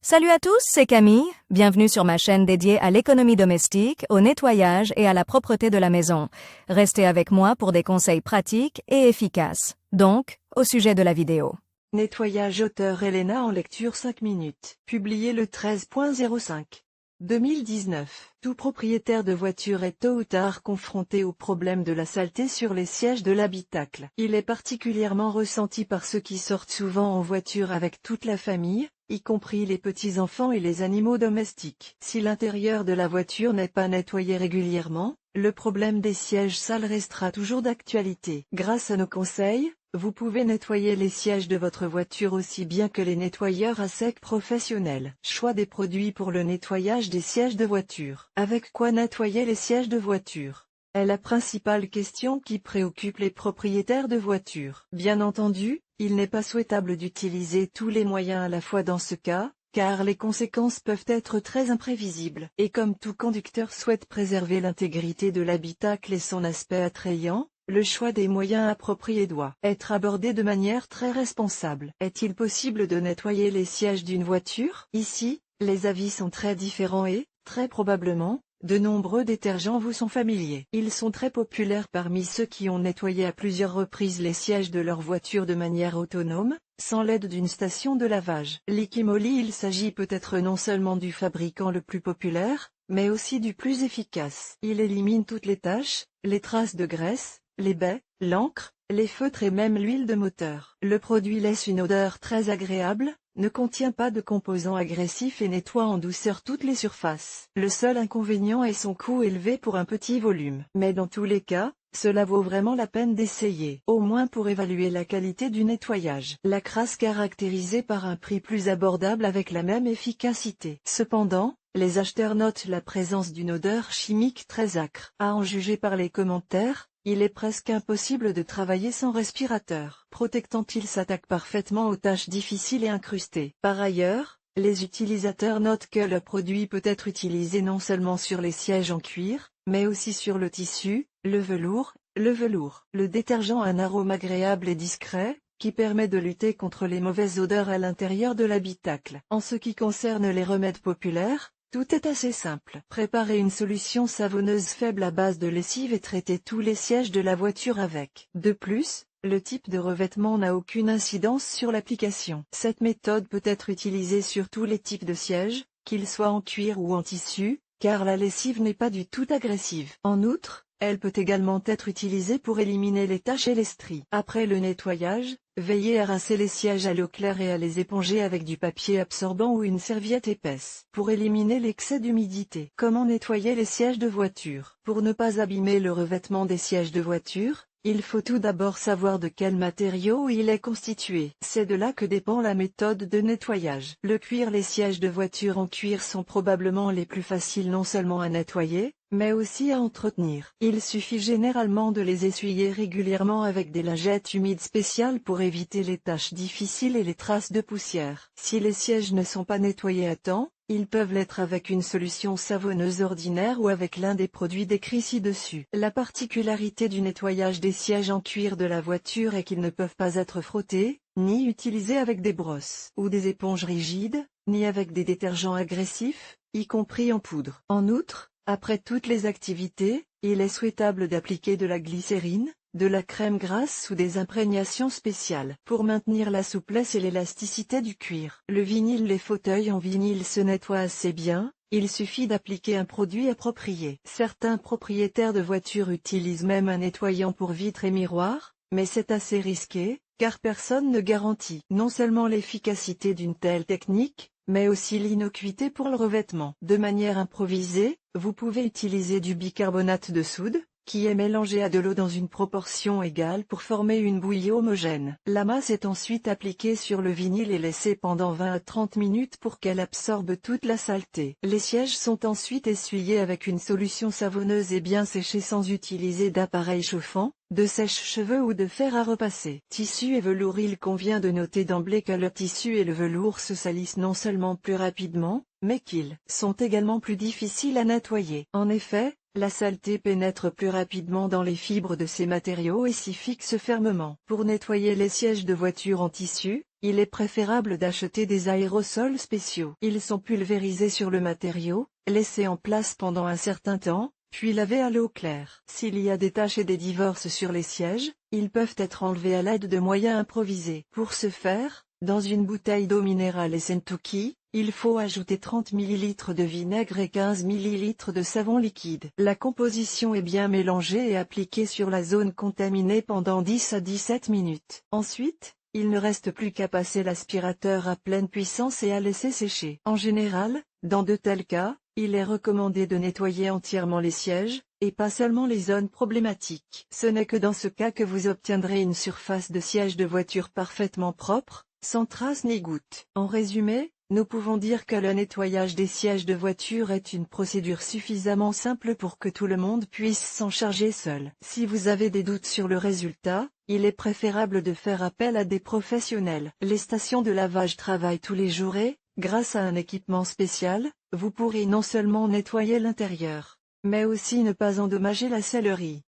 Salut à tous, c'est Camille. Bienvenue sur ma chaîne dédiée à l'économie domestique, au nettoyage et à la propreté de la maison. Restez avec moi pour des conseils pratiques et efficaces. Donc, au sujet de la vidéo. Nettoyage auteur Elena en lecture 5 minutes. Publié le 13.05. 2019. Tout propriétaire de voiture est tôt ou tard confronté au problème de la saleté sur les sièges de l'habitacle. Il est particulièrement ressenti par ceux qui sortent souvent en voiture avec toute la famille, y compris les petits-enfants et les animaux domestiques. Si l'intérieur de la voiture n'est pas nettoyé régulièrement, le problème des sièges sales restera toujours d'actualité. Grâce à nos conseils, vous pouvez nettoyer les sièges de votre voiture aussi bien que les nettoyeurs à sec professionnels. Choix des produits pour le nettoyage des sièges de voiture. Avec quoi nettoyer les sièges de voiture est la principale question qui préoccupe les propriétaires de voitures. Bien entendu, il n'est pas souhaitable d'utiliser tous les moyens à la fois dans ce cas, car les conséquences peuvent être très imprévisibles. Et comme tout conducteur souhaite préserver l'intégrité de l'habitacle et son aspect attrayant, le choix des moyens appropriés doit être abordé de manière très responsable. Est-il possible de nettoyer les sièges d'une voiture? Ici, les avis sont très différents et, très probablement, de nombreux détergents vous sont familiers. Ils sont très populaires parmi ceux qui ont nettoyé à plusieurs reprises les sièges de leur voiture de manière autonome, sans l'aide d'une station de lavage. Liquimoli. Il s'agit peut-être non seulement du fabricant le plus populaire, mais aussi du plus efficace. Il élimine toutes les taches, les traces de graisse, les baies, l'encre, les feutres et même l'huile de moteur. Le produit laisse une odeur très agréable, ne contient pas de composants agressifs et nettoie en douceur toutes les surfaces. Le seul inconvénient est son coût élevé pour un petit volume. Mais dans tous les cas, cela vaut vraiment la peine d'essayer, au moins pour évaluer la qualité du nettoyage. La crasse caractérisée par un prix plus abordable avec la même efficacité. Cependant, les acheteurs notent la présence d'une odeur chimique très âcre. À en juger par les commentaires, il est presque impossible de travailler sans respirateur. Protectant, il s'attaque parfaitement aux tâches difficiles et incrustées. Par ailleurs, les utilisateurs notent que le produit peut être utilisé non seulement sur les sièges en cuir, mais aussi sur le tissu, le velours. Le détergent a un arôme agréable et discret, qui permet de lutter contre les mauvaises odeurs à l'intérieur de l'habitacle. En ce qui concerne les remèdes populaires, tout est assez simple. Préparez une solution savonneuse faible à base de lessive et traitez tous les sièges de la voiture avec. De plus, le type de revêtement n'a aucune incidence sur l'application. Cette méthode peut être utilisée sur tous les types de sièges, qu'ils soient en cuir ou en tissu, car la lessive n'est pas du tout agressive. En outre, elle peut également être utilisée pour éliminer les taches et les stries. Après le nettoyage, veillez à rincer les sièges à l'eau claire et à les éponger avec du papier absorbant ou une serviette épaisse. Pour éliminer l'excès d'humidité. Comment nettoyer les sièges de voiture? Pour ne pas abîmer le revêtement des sièges de voiture, il faut tout d'abord savoir de quel matériau il est constitué. C'est de là que dépend la méthode de nettoyage. Le cuir. Les sièges de voiture en cuir sont probablement les plus faciles non seulement à nettoyer, mais aussi à entretenir. Il suffit généralement de les essuyer régulièrement avec des lingettes humides spéciales pour éviter les taches difficiles et les traces de poussière. Si les sièges ne sont pas nettoyés à temps, ils peuvent l'être avec une solution savonneuse ordinaire ou avec l'un des produits décrits ci-dessus. La particularité du nettoyage des sièges en cuir de la voiture est qu'ils ne peuvent pas être frottés, ni utilisés avec des brosses ou des éponges rigides, ni avec des détergents agressifs, y compris en poudre. En outre, après toutes les activités, il est souhaitable d'appliquer de la glycérine, de la crème grasse ou des imprégnations spéciales pour maintenir la souplesse et l'élasticité du cuir. Le vinyle. Les fauteuils en vinyle se nettoient assez bien, il suffit d'appliquer un produit approprié. Certains propriétaires de voitures utilisent même un nettoyant pour vitres et miroirs, mais c'est assez risqué, car personne ne garantit non seulement l'efficacité d'une telle technique, mais aussi l'innocuité pour le revêtement. De manière improvisée, vous pouvez utiliser du bicarbonate de soude, qui est mélangé à de l'eau dans une proportion égale pour former une bouillie homogène. La masse est ensuite appliquée sur le vinyle et laissée pendant 20 à 30 minutes pour qu'elle absorbe toute la saleté. Les sièges sont ensuite essuyés avec une solution savonneuse et bien séchés sans utiliser d'appareil chauffant, de sèche-cheveux ou de fer à repasser. Tissu et velours. Il convient de noter d'emblée que le tissu et le velours se salissent non seulement plus rapidement, mais qu'ils sont également plus difficiles à nettoyer. En effet, la saleté pénètre plus rapidement dans les fibres de ces matériaux et s'y fixe fermement. Pour nettoyer les sièges de voiture en tissu, il est préférable d'acheter des aérosols spéciaux. Ils sont pulvérisés sur le matériau, laissés en place pendant un certain temps, puis lavés à l'eau claire. S'il y a des taches et des divorces sur les sièges, ils peuvent être enlevés à l'aide de moyens improvisés. Pour ce faire, dans une bouteille d'eau minérale Essentoki, il faut ajouter 30 ml de vinaigre et 15 ml de savon liquide. La composition est bien mélangée et appliquée sur la zone contaminée pendant 10 à 17 minutes. Ensuite, il ne reste plus qu'à passer l'aspirateur à pleine puissance et à laisser sécher. En général, dans de tels cas, il est recommandé de nettoyer entièrement les sièges, et pas seulement les zones problématiques. Ce n'est que dans ce cas que vous obtiendrez une surface de siège de voiture parfaitement propre, sans traces ni gouttes. En résumé, nous pouvons dire que le nettoyage des sièges de voiture est une procédure suffisamment simple pour que tout le monde puisse s'en charger seul. Si vous avez des doutes sur le résultat, il est préférable de faire appel à des professionnels. Les stations de lavage travaillent tous les jours et, grâce à un équipement spécial, vous pourrez non seulement nettoyer l'intérieur, mais aussi ne pas endommager la sellerie.